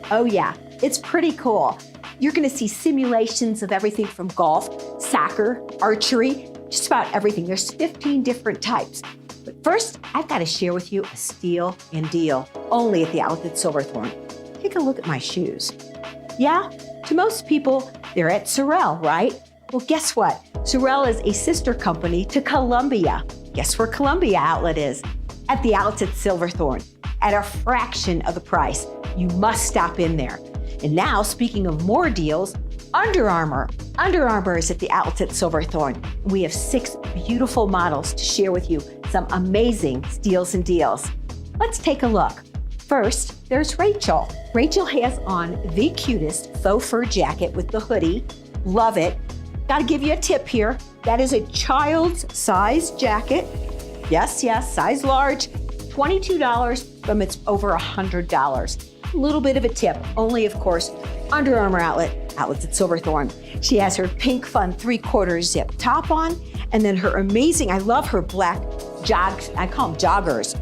Oh yeah, it's pretty cool. You're gonna see simulations of everything from golf, soccer, archery, just about everything. There's 15 different types. But first, I've gotta share with you a steal and deal, only at the outlet at Silverthorne. Take a look at my shoes. Yeah, to most people, they're at Sorel, right? Well, guess what? Sorel is a sister company to Columbia. Guess where Columbia Outlet is? At the outlets at Silverthorne, at a fraction of the price. You must stop in there. And now, speaking of more deals, Under Armour. Under Armour is at the outlets at Silverthorne. We have 6 beautiful models to share with you, some amazing steals and deals. Let's take a look. First, there's Rachel. Rachel has on the cutest faux fur jacket with the hoodie. Love it. Gotta give you a tip here. That is a child's size jacket. Yes, size large. $22 from it's over $100. A little bit of a tip, only of course, Under Armour outlets at Silverthorne. She has her pink fun 3/4 zip top on, and then her amazing, I love her black jogs, I call them joggers,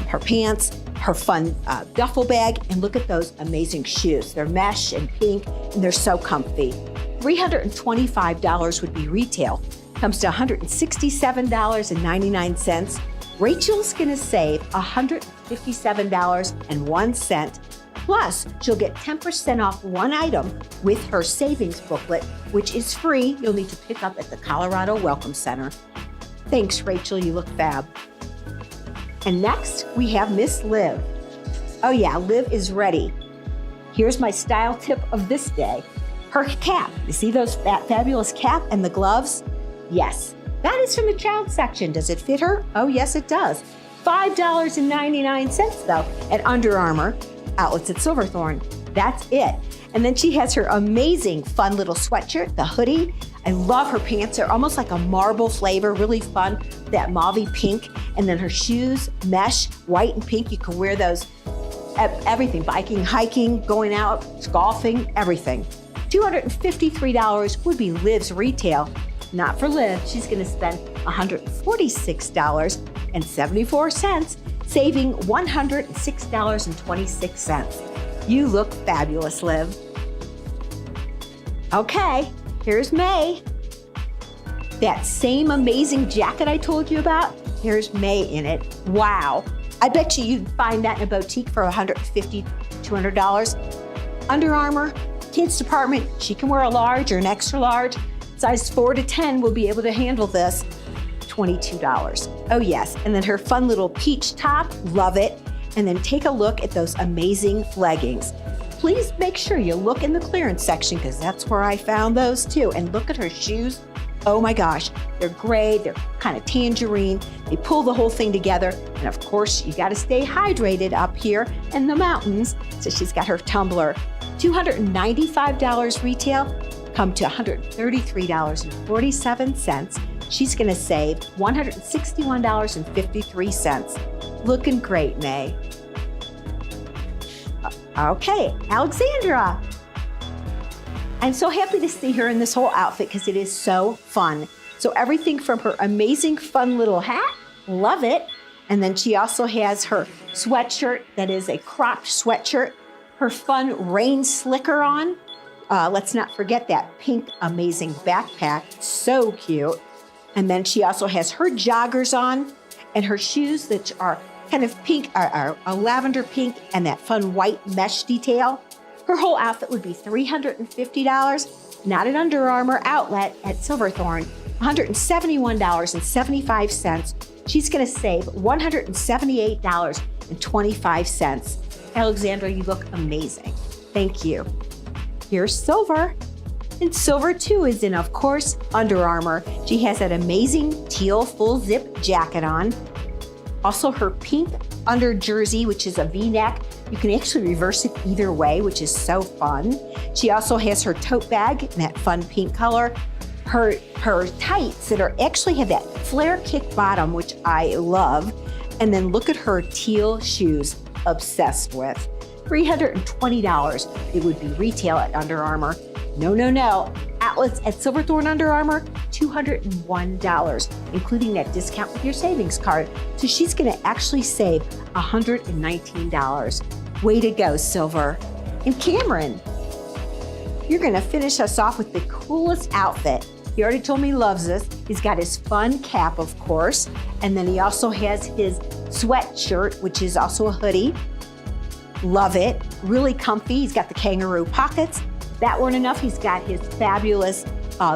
her pants, her fun duffel bag, and look at those amazing shoes. They're mesh and pink, and they're so comfy. $325 would be retail. Comes to $167.99. Rachel's gonna save $157.01. Plus, she'll get 10% off one item with her savings booklet, which is free. You'll need to pick up at the Colorado Welcome Center. Thanks, Rachel, you look fab. And next, we have Miss Liv. Oh yeah, Liv is ready. Here's my style tip of this day. Her cap. You see those fabulous cap and the gloves? Yes, that is from the child section. Does it fit her? Oh yes, it does. $5.99 though at Under Armour outlets at Silverthorne. That's it. And then she has her amazing fun little sweatshirt, the hoodie. I love her pants. They're almost like a marble flavor, really fun, that mauvey pink. And then her shoes, mesh, white and pink. You can wear those everything, biking, hiking, going out, golfing, everything. $253 would be Liv's retail. Not for Liv, she's gonna spend $146.74, saving $106.26. You look fabulous, Liv. Okay, here's May. That same amazing jacket I told you about, here's May in it. Wow. I bet you'd find that in a boutique for $150, $200. Under Armour, kids department, she can wear a large or an extra large. Size 4 to 10 will be able to handle this. $22. Oh yes, and then her fun little peach top, love it. And then take a look at those amazing leggings. Please make sure you look in the clearance section because that's where I found those too. And look at her shoes. Oh my gosh, they're gray, they're kind of tangerine. They pull the whole thing together. And of course, you gotta stay hydrated up here in the mountains. So she's got her tumbler. $295 retail, come to $133.47. She's gonna save $161.53. Looking great, May. Okay, Alexandra. I'm so happy to see her in this whole outfit because it is so fun. So everything from her amazing fun little hat, love it. And then she also has her sweatshirt that is a cropped sweatshirt, her fun rain slicker on. Let's not forget that pink amazing backpack, so cute. And then she also has her joggers on and her shoes that are kind of pink, are a lavender pink and that fun white mesh detail. Her whole outfit would be $350, not at Under Armour outlet at Silverthorne, $171.75. She's gonna save $178.25. Alexandra, you look amazing. Thank you. Here's Silver. And Silver too is in, of course, Under Armour. She has that amazing teal full zip jacket on. Also her pink under jersey, which is a V-neck. You can actually reverse it either way, which is so fun. She also has her tote bag in that fun pink color. Her tights that actually have that flare kick bottom, which I love. And then look at her teal shoes, obsessed with. $320, it would be retail at Under Armour. No. Outlets at Silverthorne Under Armour, $201, including that discount with your savings card. So she's gonna actually save $119. Way to go, Silver. And Cameron, you're gonna finish us off with the coolest outfit. He already told me he loves this. He's got his fun cap, of course, and then he also has his sweatshirt, which is also a hoodie. Love it, really comfy. He's got the kangaroo pockets. If that weren't enough, he's got his fabulous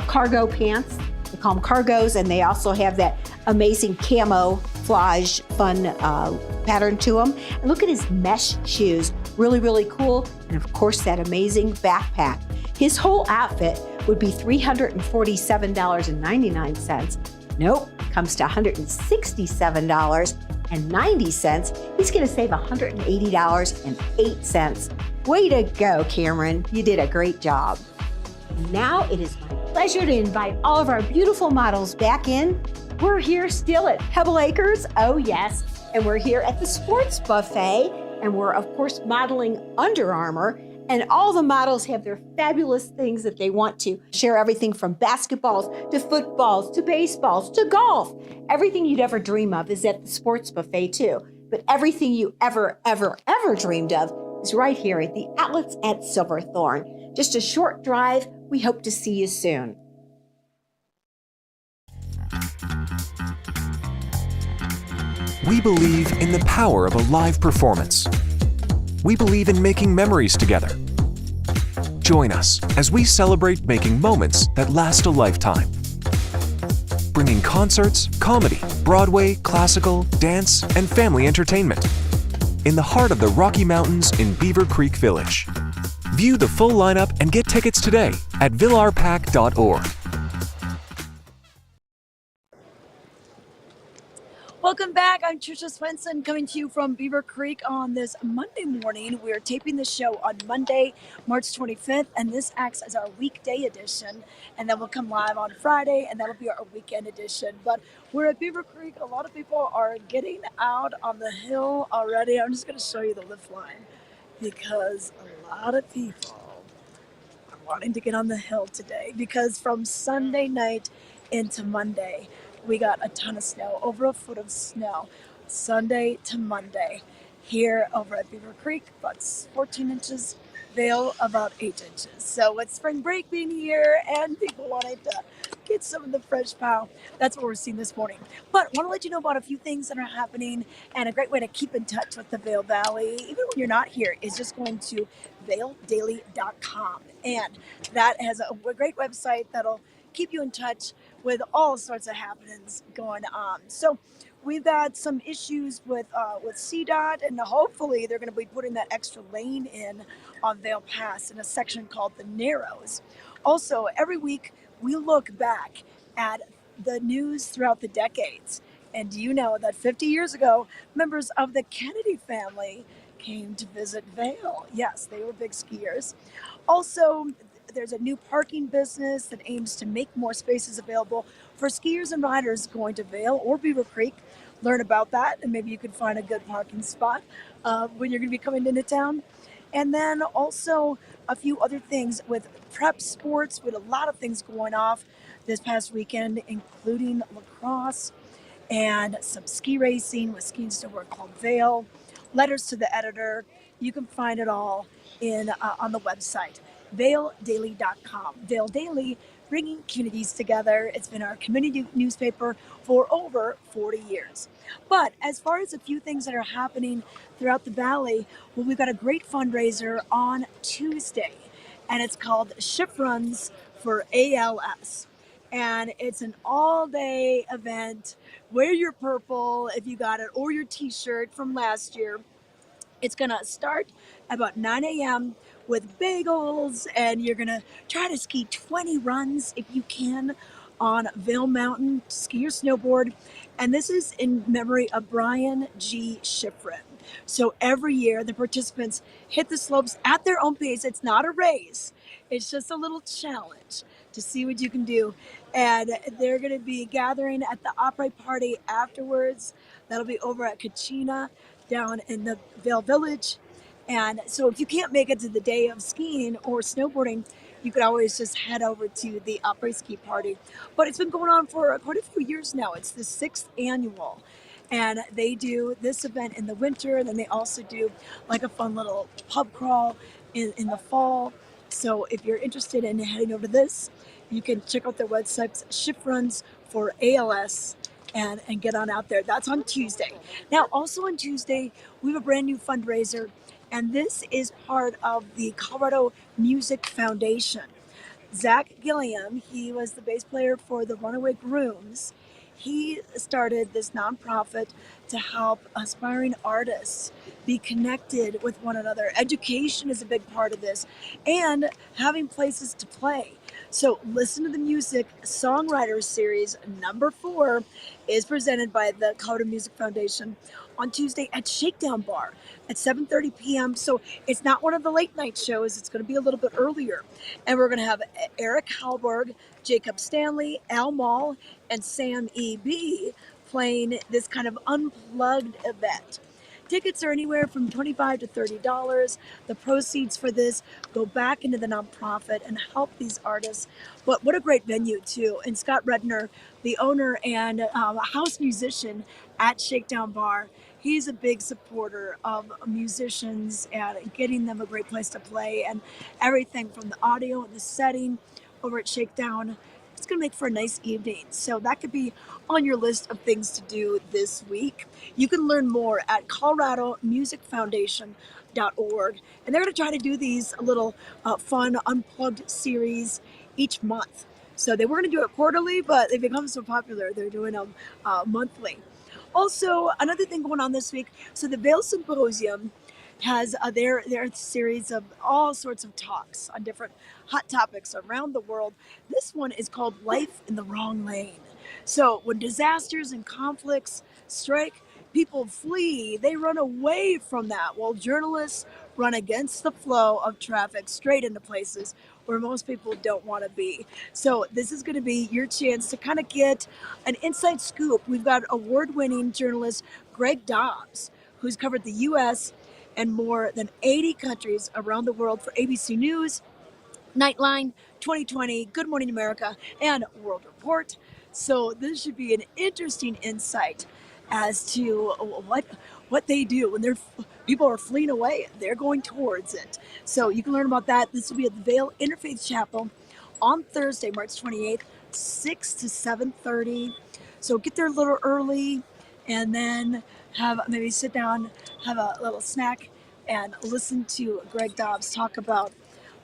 cargo pants. They call them cargos, and they also have that amazing camouflage fun pattern to them. And look at his mesh shoes, really, really cool. And of course, that amazing backpack. His whole outfit would be $347.99. Nope, comes to $167.90. He's gonna save $180.08. Way to go, Cameron. You did a great job. Now it is my pleasure to invite all of our beautiful models back in. We're here still at Pebble Acres, oh yes, and we're here at the Sports Buffet, and we're of course modeling Under Armour, and all the models have their fabulous things that they want to share, everything from basketballs to footballs to baseballs to golf. Everything you'd ever dream of is at the Sports Buffet too, but everything you ever dreamed of is right here at the Outlets at Silverthorne. Just a short drive. We hope to see you soon. We believe in the power of a live performance. We believe in making memories together. Join us as we celebrate making moments that last a lifetime. Bringing concerts, comedy, Broadway, classical, dance, and family entertainment in the heart of the Rocky Mountains in Beaver Creek Village. View the full lineup and get tickets today at villarpac.org. Welcome back. I'm Trisha Swenson coming to you from Beaver Creek on this Monday morning. We are taping the show on Monday, March 25th, and this acts as our weekday edition. And then we'll come live on Friday, and that'll be our weekend edition. But we're at Beaver Creek. A lot of people are getting out on the hill already. I'm just going to show you the lift line because a lot of people are wanting to get on the hill today because from Sunday night into Monday, we got a ton of snow, over a foot of snow, Sunday to Monday. Here over at Beaver Creek, about 14 inches, Vail about 8 inches. So with spring break being here and people wanting to get some of the fresh pow, that's what we're seeing this morning. But I want to let you know about a few things that are happening, and a great way to keep in touch with the Vail Valley, even when you're not here, is just going to vaildaily.com. And that has a great website that'll keep you in touch with all sorts of happenings going on. So we've got some issues with CDOT, and hopefully they're going to be putting that extra lane in on Vail Pass in a section called the Narrows. Also, every week we look back at the news throughout the decades. And do you know that 50 years ago, members of the Kennedy family came to visit Vail? Yes, they were big skiers. Also, there's a new parking business that aims to make more spaces available for skiers and riders going to Vail or Beaver Creek. Learn about that, and maybe you can find a good parking spot when you're going to be coming into town. And then also a few other things with prep sports, with a lot of things going off this past weekend, including lacrosse and some ski racing with Ski and Snowboard Club Vail. Letters to the editor. You can find it all on the website. VailDaily.com. Vail Daily, bringing communities together. It's been our community newspaper for over 40 years. But as far as a few things that are happening throughout the valley, well, we've got a great fundraiser on Tuesday, and it's called Ship Runs for ALS. And it's an all-day event. Wear your purple if you got it, or your t-shirt from last year. It's going to start about 9 a.m. with bagels, and you're going to try to ski 20 runs if you can on Vail Mountain, ski or snowboard. And this is in memory of Brian G. Schifrin. So every year the participants hit the slopes at their own pace. It's not a race. It's just a little challenge to see what you can do. And they're going to be gathering at the Opry Party afterwards. That'll be over at Kachina down in the Vail Village. And so if you can't make it to the day of skiing or snowboarding, you could always just head over to the Opry Ski Party. But it's been going on for quite a few years now. It's the 6th annual. And they do this event in the winter, and then they also do like a fun little pub crawl in the fall. So if you're interested in heading over to this, you can check out their websites, Shift Runs for ALS, and get on out there. That's on Tuesday. Now, also on Tuesday, we have a brand new fundraiser, and this is part of the Colorado Music Foundation. Zach Gilliam, he was the bass player for the Runaway Grooms. He started this nonprofit to help aspiring artists be connected with one another. Education is a big part of this, and having places to play. So, Listen to the Music Songwriters Series #4 is presented by the Colorado Music Foundation on Tuesday at Shakedown Bar at 7:30 p.m. So, it's not one of the late night shows, it's going to be a little bit earlier. And we're going to have Eric Halberg, Jacob Stanley, Al Mall, and Sam E.B. playing this kind of unplugged event. Tickets are anywhere from $25 to $30. The proceeds for this go back into the nonprofit and help these artists. But what a great venue, too. And Scott Redner, the owner and house musician at Shakedown Bar, he's a big supporter of musicians and getting them a great place to play, and everything from the audio and the setting over at Shakedown. It's going to make for a nice evening. So that could be on your list of things to do this week. You can learn more at coloradomusicfoundation.org. And they're going to try to do these little fun unplugged series each month. So they were going to do it quarterly, but they've become so popular, they're doing them monthly. Also, another thing going on this week, so the Vail Symposium has their series of all sorts of talks on different hot topics around the world. This one is called Life in the Wrong Lane. So when disasters and conflicts strike, people flee, they run away from that, while journalists run against the flow of traffic straight into places where most people don't want to be. So this is going to be your chance to kind of get an inside scoop. We've got award-winning journalist Greg Dobbs, who's covered the U.S. and more than 80 countries around the world for ABC News, Nightline, 2020, Good Morning America, and World Report. So this should be an interesting insight as to what they do when people are fleeing away. They're going towards it. So you can learn about that. This will be at the Vail Interfaith Chapel on Thursday, March 28th, 6 to 7:30. So get there a little early, and then maybe sit down, have a little snack, and listen to Greg Dobbs talk about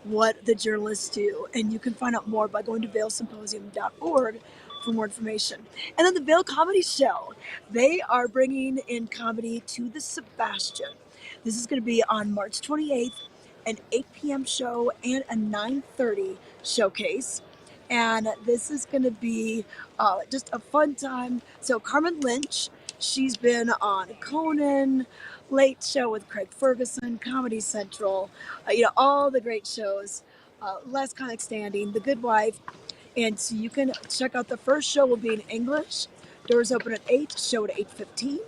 what the journalists do. And you can find out more by going to vailsymposium.org for more information. And then the Vail Comedy Show. They are bringing in comedy to the Sebastian. This is going to be on March 28th, an 8 p.m. show and a 9:30 showcase. And this is going to be just a fun time. So Carmen Lynch, she's been on Conan, Late Show with Craig Ferguson, Comedy Central, all the great shows, Last Comic Standing, The Good Wife. And so you can check out the first show will be in English. Doors open at 8, show at 8:15.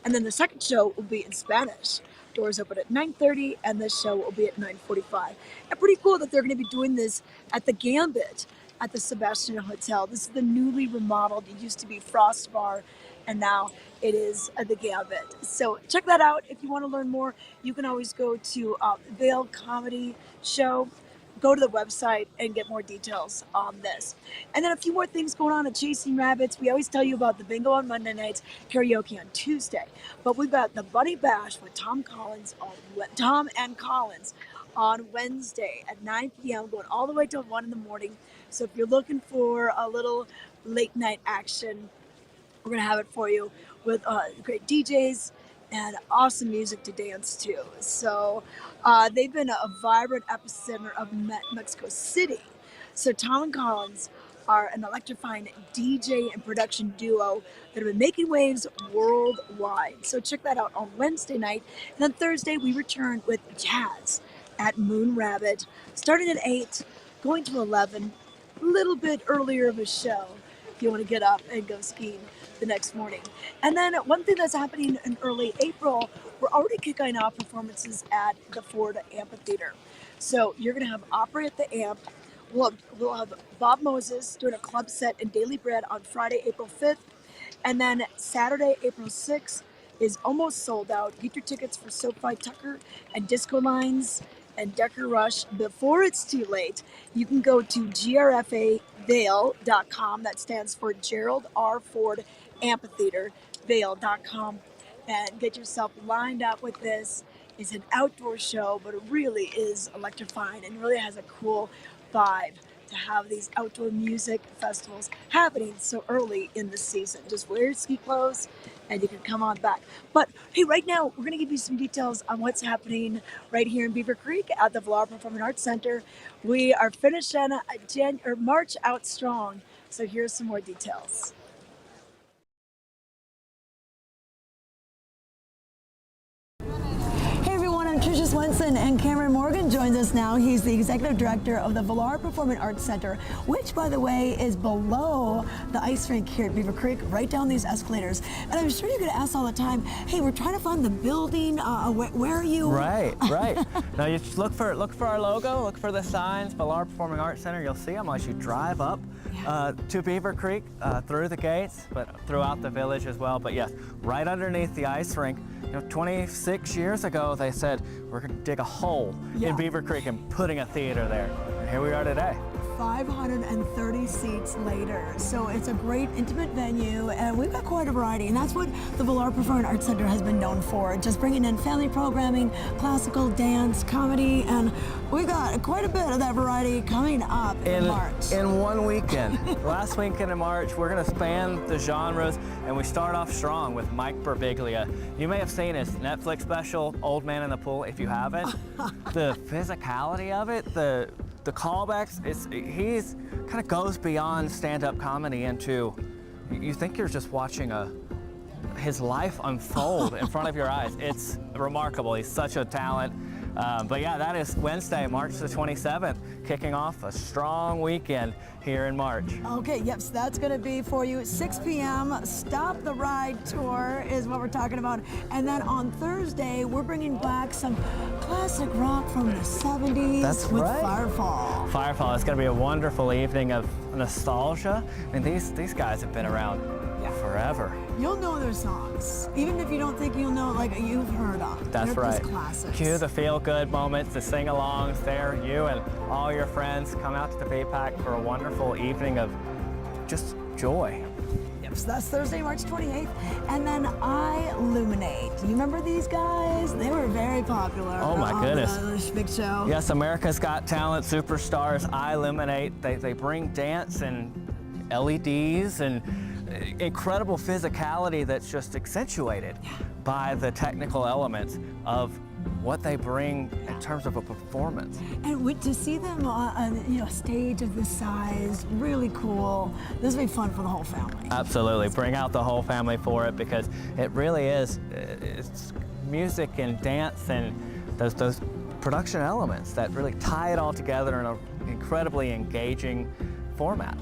And then the second show will be in Spanish. Doors open at 9:30, and the show will be at 9:45. And pretty cool that they're going to be doing this at the Gambit at the Sebastian Hotel. This is the newly remodeled. It used to be Frost Bar, and now it is the Gambit. So check that out. If you want to learn more, you can always go to Vail Comedy Show. Go to the website and get more details on this. And then a few more things going on at Chasing Rabbits. We always tell you about the bingo on Monday nights, karaoke on Tuesday. But we've got the Bunny Bash with Tom and Collins on Wednesday at 9 p.m. going all the way till 1 in the morning. So if you're looking for a little late night action, we're going to have it for you with great DJs and awesome music to dance to. So they've been a vibrant epicenter of Mexico City. So Tom and Collins are an electrifying DJ and production duo that have been making waves worldwide. So check that out on Wednesday night. And then Thursday, we return with jazz at Moon Rabbit, starting at 8, going to 11, a little bit earlier of a show if you want to get up and go skiing the next morning. And then one thing that's happening in early April, we're already kicking off performances at the Ford Amphitheater. So you're going to have Opera at the Amp. We'll have Bob Moses doing a club set in Daily Bread on Friday, April 5th. And then Saturday, April 6th is almost sold out. Get your tickets for SoFi Tucker and Disco Lines and Decker Rush before it's too late, you can go to grfavail.com. That stands for Gerald R. Ford Amphitheater, Vail.com, and get yourself lined up with this. It's an outdoor show, but it really is electrifying and really has a cool vibe to have these outdoor music festivals happening so early in the season. Just wear your ski clothes and you can come on back. But hey, right now we're going to give you some details on what's happening right here in Beaver Creek at the Vail Performing Arts Center. We are finishing March out strong. So here's some more details. Tricia Swenson, and Cameron Morgan joins us now. He's the executive director of the Vail Performing Arts Center, which, by the way, is below the ice rink here at Beaver Creek, right down these escalators. And I'm sure you get asked all the time, hey, we're trying to find the building. Where are you? Right. Now you just look for our logo, look for the signs, Vail Performing Arts Center. You'll see them as you drive up to Beaver Creek, through the gates, but throughout the village as well. But yes, right underneath the ice rink. 26 years ago, they said, we're going to dig a hole in Beaver Creek and putting a theater there. And here we are today. 530 seats later. So it's a great intimate venue, and we've got quite a variety, and that's what the Vail Performing Arts Center has been known for, just bringing in family programming, classical, dance, comedy, and we've got quite a bit of that variety coming up in March. In one weekend. Last weekend in March, we're going to span the genres, and we start off strong with Mike Birbiglia. You may have seen his Netflix special, Old Man in the Pool. If you haven't, the physicality of it, the callbacks, he's kind of goes beyond stand-up comedy into, you think you're just watching his life unfold in front of your eyes. It's remarkable. He's such a talent. But yeah, that is Wednesday, March the 27th, kicking off a strong weekend here in March. Okay, yep, so that's going to be for you 6 p.m. Stop the Ride Tour is what we're talking about. And then on Thursday, we're bringing back some classic rock from the 70s. That's with right. Firefall. Firefall. It's going to be a wonderful evening of nostalgia. And these guys have been around forever. You'll know their songs, even if you don't think you'll know, like you've heard them. That's They're right. just classics. Cue the feel-good moments, the sing-alongs there. You and all your friends come out to the VPAC for a wonderful evening of just joy. Yep, so that's Thursday, March 28th. And then Illuminate. You remember these guys? They were very popular. Oh my goodness. This big show. Yes, America's Got Talent superstars, Illuminate. They bring dance and LEDs and incredible physicality that's just accentuated by the technical elements of what they bring in terms of a performance. And to see them on a stage of this size, really cool. This will be fun for the whole family. Absolutely, bring out the whole family for it, because it really is, it's music and dance and those production elements that really tie it all together in an incredibly engaging format.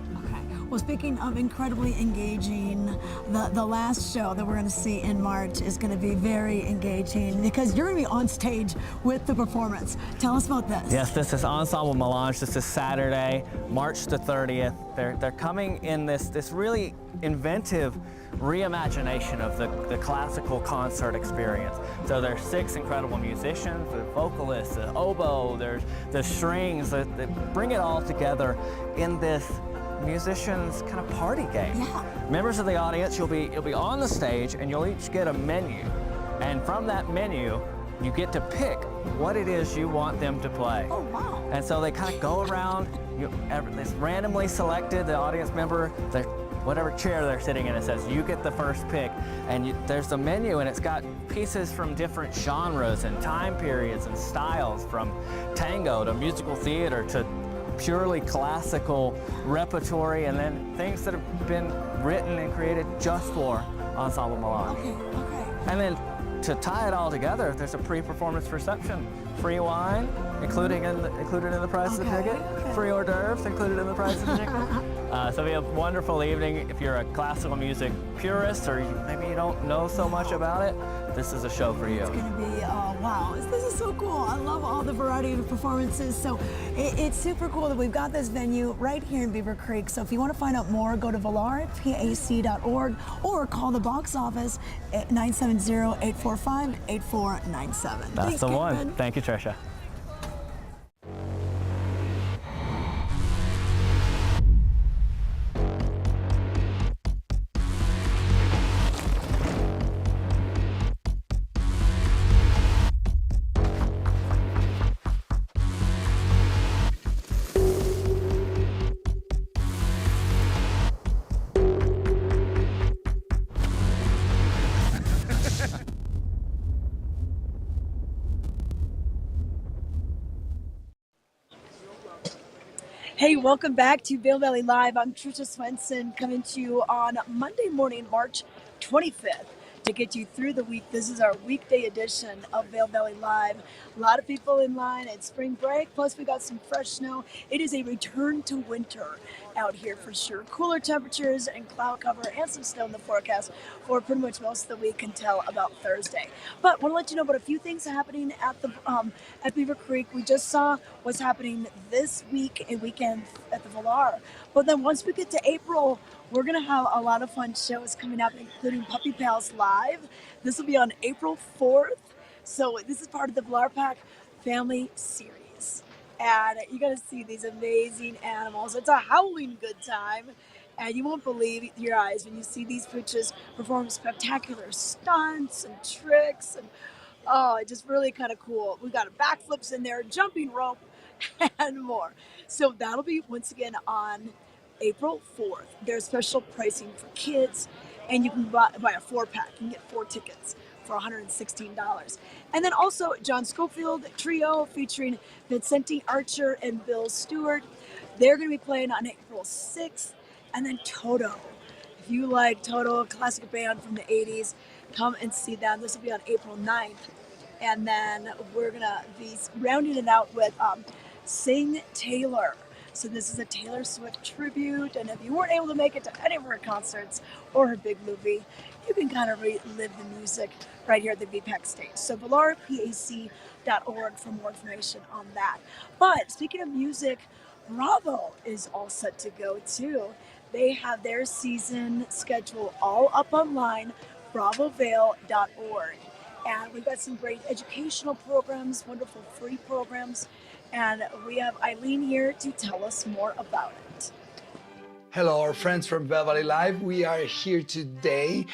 Well, speaking of incredibly engaging, the last show that we're going to see in March is going to be very engaging because you're going to be on stage with the performance. Tell us about this. Yes, this is Ensemble Melange. This is Saturday, March the 30th. They're coming in this really inventive reimagination of the classical concert experience. So there's 6 incredible musicians, the vocalists, the oboe, there's the strings that bring it all together in this musicians kind of party game. Yeah. Members of the audience, you'll be on the stage and you'll each get a menu. And from that menu, you get to pick what it is you want them to play. Oh, wow. And so they kind of go around, it's randomly selected, the audience member, whatever chair they're sitting in, it says, you get the first pick. And there's a menu and it's got pieces from different genres and time periods and styles, from tango to musical theater to purely classical repertory, and then things that have been written and created just for Ensemble Melange. Okay. And then to tie it all together, there's a pre-performance reception. Free wine, included in the price of the ticket. Okay. Free hors d'oeuvres included in the price of the ticket. So it'll be a wonderful evening. If you're a classical music purist, or maybe you don't know so much about it, this is a show for you. It's going to be, wow, this is so cool. I love all the variety of performances. So it's super cool that we've got this venue right here in Beaver Creek. So if you want to find out more, go to vailpac.org or call the box office at 970-845-8497. That's the one. Thank you, Tricia. Hey, welcome back to Vail Valley Live. I'm Trisha Swenson coming to you on Monday morning, March 25th to get you through the week. This is our weekday edition of Vail Valley Live. A lot of people in line at spring break, plus we got some fresh snow. It is a return to winter out here for sure. Cooler temperatures and cloud cover and some snow in the forecast for pretty much most of the week until about Thursday. But I want to let you know about a few things happening at the at Beaver Creek. We just saw what's happening this week and weekend at the Valar. But then once we get to April, we're going to have a lot of fun shows coming up, including Puppy Pals Live. This will be on April 4th. So this is part of the VPAC family series. And you're going to see these amazing animals. It's a howling good time. And you won't believe your eyes when you see these creatures perform spectacular stunts and tricks. And oh, it's just really kind of cool. We've got backflips in there, jumping rope, and more. So that'll be once again on April 4th. There's special pricing for kids, and you can buy a 4-pack. You can get 4 tickets for $116. And then also John Schofield Trio featuring Vincenti Archer and Bill Stewart. They're going to be playing on April 6th. And then Toto. If you like Toto, a classic band from the 80s, come and see them. This will be on April 9th. And then we're going to be rounding it out with Sing Taylor. So this is a Taylor Swift tribute, and if you weren't able to make it to any of her concerts or her big movie, you can kind of relive the music right here at the VPAC stage. So ValarPAC.org for more information on that. But speaking of music, Bravo is all set to go too. They have their season schedule all up online, bravovale.org. And we've got some great educational programs, wonderful free programs. And we have Eileen here to tell us more about it. Hello, our friends from Vail Valley Live. We are here today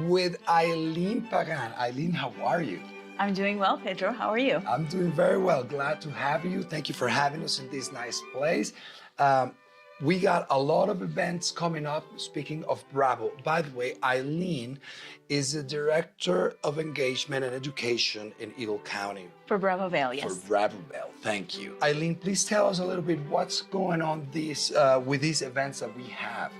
with Eileen Pagan. Eileen, how are you? I'm doing well, Pedro. How are you? I'm doing very well. Glad to have you. Thank you for having us in this nice place. We got a lot of events coming up. Speaking of Bravo, by the way, Eileen is the Director of Engagement and Education in Eagle County. For Bravo Vale, yes. For Bravo Vale, thank you. Eileen, please tell us a little bit what's going on with these events that we have.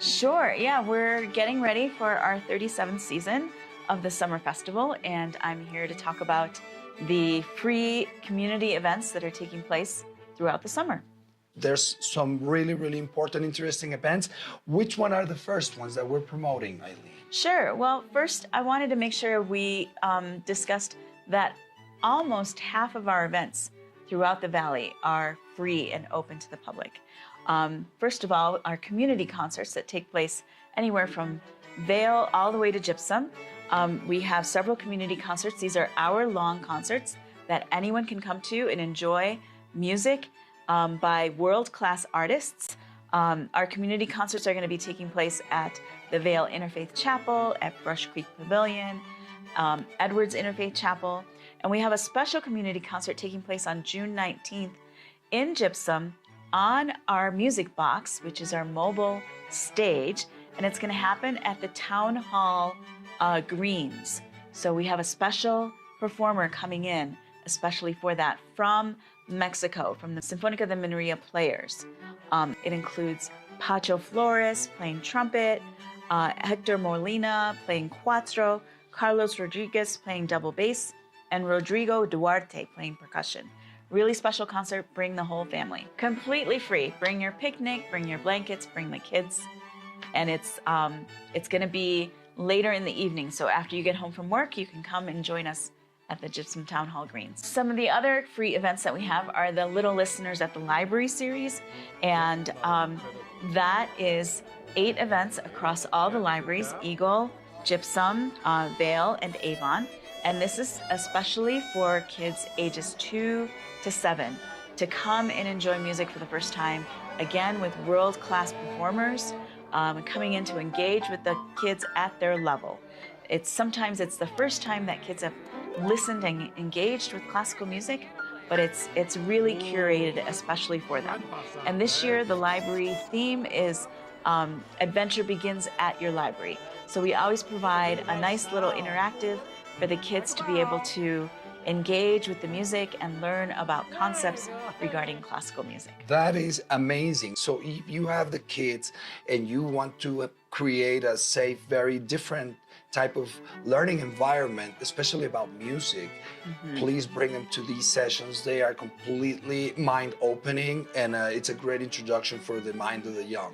Sure, yeah, we're getting ready for our 37th season of the Summer Festival, and I'm here to talk about the free community events that are taking place throughout the summer. There's some really, really important, interesting events. Which one are the first ones that we're promoting, Eileen? Sure. Well, first, I wanted to make sure we discussed that almost half of our events throughout the Valley are free and open to the public. First of all, our community concerts that take place anywhere from Vail all the way to Gypsum. We have several community concerts. These are hour-long concerts that anyone can come to and enjoy music by world-class artists. Our community concerts are going to be taking place at the Vail Interfaith Chapel, at Brush Creek Pavilion, Edwards Interfaith Chapel, and we have a special community concert taking place on June 19th in Gypsum on our music box, which is our mobile stage, and it's going to happen at the Town Hall Greens. So we have a special performer coming in, especially for that, from Mexico, from the Sinfónica de Minería Players. It includes Pacho Flores playing trumpet, Hector Molina playing cuatro, Carlos Rodriguez playing double bass, and Rodrigo Duarte playing percussion. Really special concert, bring the whole family. Completely free. Bring your picnic, bring your blankets, bring the kids. And it's gonna be later in the evening, so after you get home from work, you can come and join us at the Gypsum Town Hall Greens. Some of the other free events that we have are the Little Listeners at the Library series, and that is 8 events across all the libraries, Eagle, Gypsum, Vail, and Avon. And this is especially for kids ages 2 to 7 to come and enjoy music for the first time, again with world-class performers, coming in to engage with the kids at their level. Sometimes it's the first time that kids have listened and engaged with classical music, but it's really curated especially for them. And this year the library theme is Adventure Begins at Your Library. So we always provide a nice little interactive for the kids to be able to engage with the music and learn about concepts regarding classical music. That is amazing. So if you have the kids and you want to create a safe, very different type of learning environment, especially about music, please bring them to these sessions. They are completely mind-opening, and it's a great introduction for the mind of the young.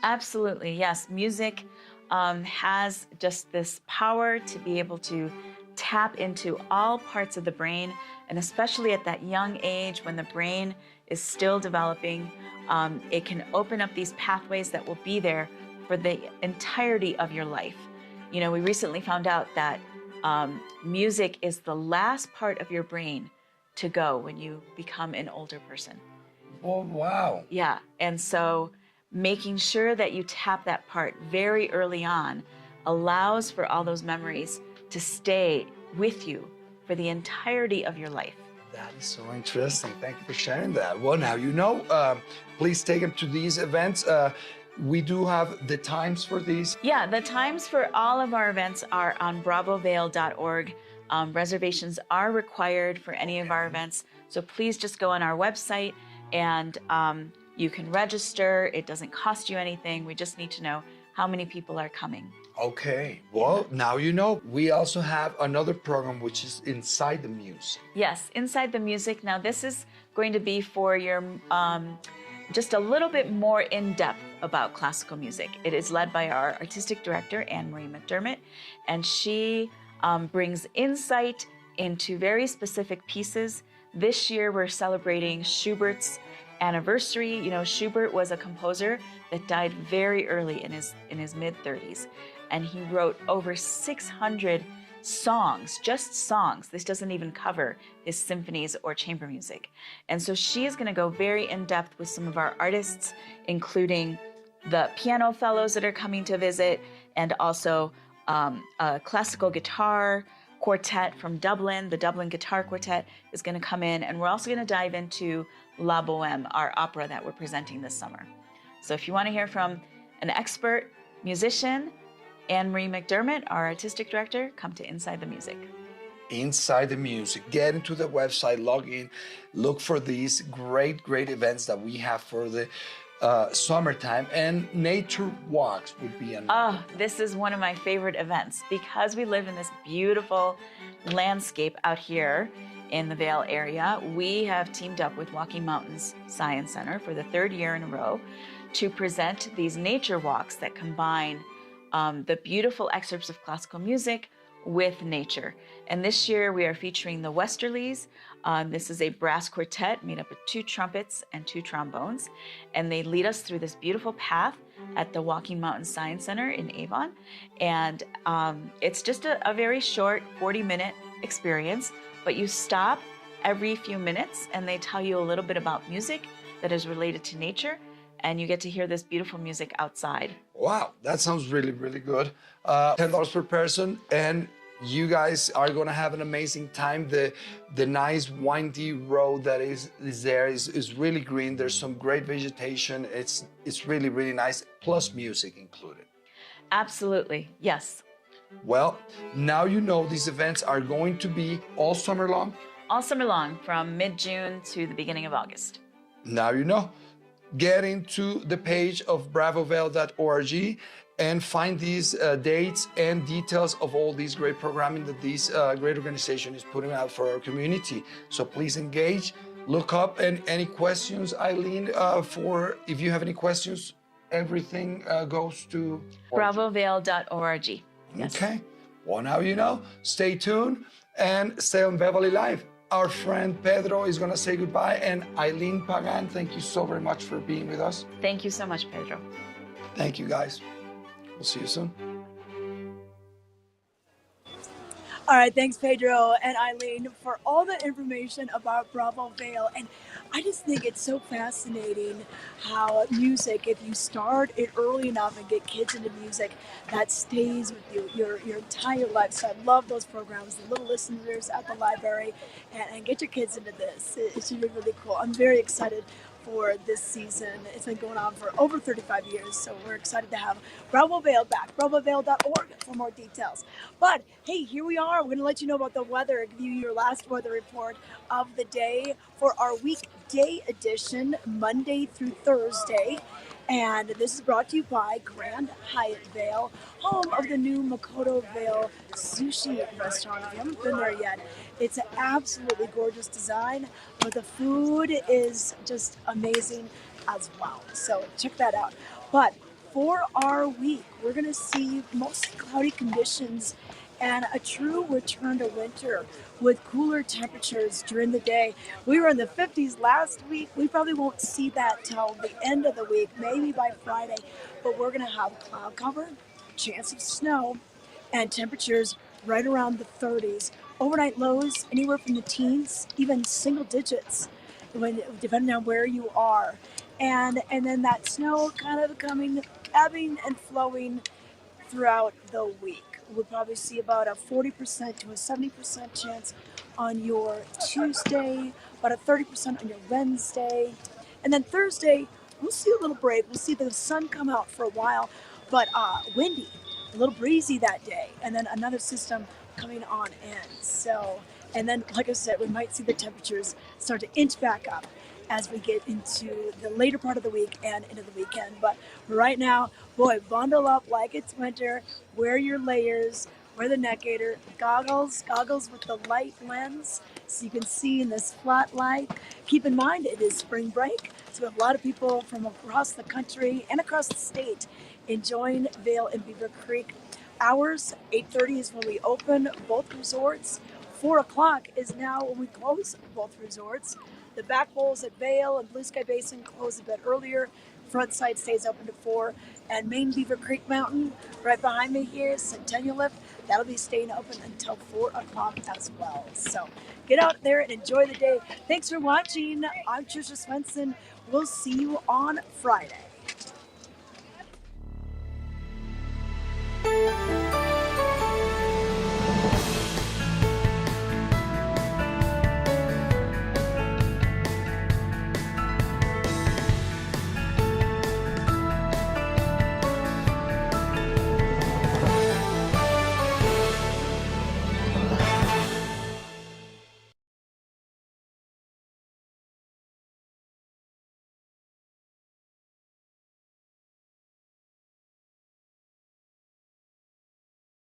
Absolutely, yes. Music has just this power to be able to tap into all parts of the brain, and especially at that young age when the brain is still developing, it can open up these pathways that will be there for the entirety of your life. You know, we recently found out that music is the last part of your brain to go when you become an older person. Oh, wow. Yeah, and so making sure that you tap that part very early on allows for all those memories to stay with you for the entirety of your life. That is so interesting. Thank you for sharing that. Well, now you know. Please take them to these events. We do have the times for these. Yeah, the times for all of our events are on bravovail.org. Reservations are required for any of our events, so please just go on our website and you can register. It doesn't cost you anything. We just need to know how many people are coming. Okay, well, now you know. We also have another program which is Inside the Music. Yes, Inside the Music. Now this is going to be for your just a little bit more in-depth about classical music. It is led by our artistic director, Anne-Marie McDermott, and she brings insight into very specific pieces. This year we're celebrating Schubert's anniversary. You know, Schubert was a composer that died very early in his mid-30s, and he wrote over 600 songs, just songs. This doesn't even cover his symphonies or chamber music. And so she is going to go very in-depth with some of our artists, including the piano fellows that are coming to visit, and also a classical guitar quartet from Dublin. The Dublin Guitar Quartet is going to come in, and we're also going to dive into La Bohème, our opera that we're presenting this summer. So if you want to hear from an expert musician, Anne-Marie McDermott, our artistic director, come to Inside the Music. Inside the Music. Get into the website, log in, look for these great events that we have for the summertime, and nature walks would be another. Oh, this is one of my favorite events because we live in this beautiful landscape out here in the Vail area. We have teamed up with Walking Mountains Science Center for the 3rd year in a row to present these nature walks that combine the beautiful excerpts of classical music with nature. And this year we are featuring the Westerlies. This is a brass quartet made up of 2 trumpets and 2 trombones. And they lead us through this beautiful path at the Walking Mountains Science Center in Avon. And it's just a very short 40-minute experience, but you stop every few minutes and they tell you a little bit about music that is related to nature, and you get to hear this beautiful music outside. Wow, that sounds really good. $10 per person, and you guys are gonna have an amazing time. The nice windy road that is there is really green. There's some great vegetation. It's really nice, plus music included. Absolutely, yes. Well, now you know these events are going to be all summer long. All summer long, from mid-June to the beginning of August. Now you know. Get into the page of bravovail.org and find these dates and details of all these great programming that this great organization is putting out for our community. So please engage, look up, and any questions, Eileen, if you have any questions, everything goes to bravovail.org. Yes. Okay. Well, now you know. Stay tuned and stay on Vail Valley Live. Our friend Pedro is going to say goodbye, and Eileen Pagan, thank you so very much for being with us. Thank you so much, Pedro. Thank you, guys. We'll see you soon. All right, thanks, Pedro and Eileen, for all the information about Bravo Vail. And I just think it's so fascinating how music, if you start it early enough and get kids into music, that stays with you your entire life. So I love those programs, the little listeners at the library, and get your kids into this. It should be really cool. I'm very excited for this season. It's been going on for over 35 years, so we're excited to have Bravo Vail back. BravoVail.org for more details. But hey, here we are. We're going to let you know about the weather, give you your last weather report of the day for our weekday edition, Monday through Thursday. And this is brought to you by Grand Hyatt Vail, home of the new Makoto Vail sushi restaurant. If you haven't been there yet, it's an absolutely gorgeous design, but the food is just amazing as well. So check that out. But for our week, we're going to see mostly cloudy conditions and a true return to winter with cooler temperatures during the day. We were in the 50s last week. We probably won't see that till the end of the week, maybe by Friday, but we're gonna have cloud cover, chance of snow, and temperatures right around the 30s. Overnight lows anywhere from the teens, even single digits, depending on where you are. And then that snow kind of ebbing and flowing throughout the week. We'll probably see about a 40% to a 70% chance on your Tuesday, about a 30% on your Wednesday. And then Thursday, we'll see a little break. We'll see the sun come out for a while, but windy, a little breezy that day. And then another system coming on in. So, and then, like I said, we might see the temperatures start to inch back up as we get into the later part of the week and into the weekend. But right now, boy, bundle up like it's winter, wear your layers, wear the neck gaiter, goggles with the light lens so you can see in this flat light. Keep in mind, it is spring break, so we have a lot of people from across the country and across the state enjoying Vail and Beaver Creek. Hours, 8:30 is when we open both resorts. 4 o'clock is now when we close both resorts. The back bowls at Vail and Blue Sky Basin close a bit earlier. Front side stays open to 4. And Main Beaver Creek Mountain, right behind me here, Centennial Lift, that'll be staying open until 4 o'clock as well. So get out there and enjoy the day. Thanks for watching. I'm Trisha Swenson. We'll see you on Friday.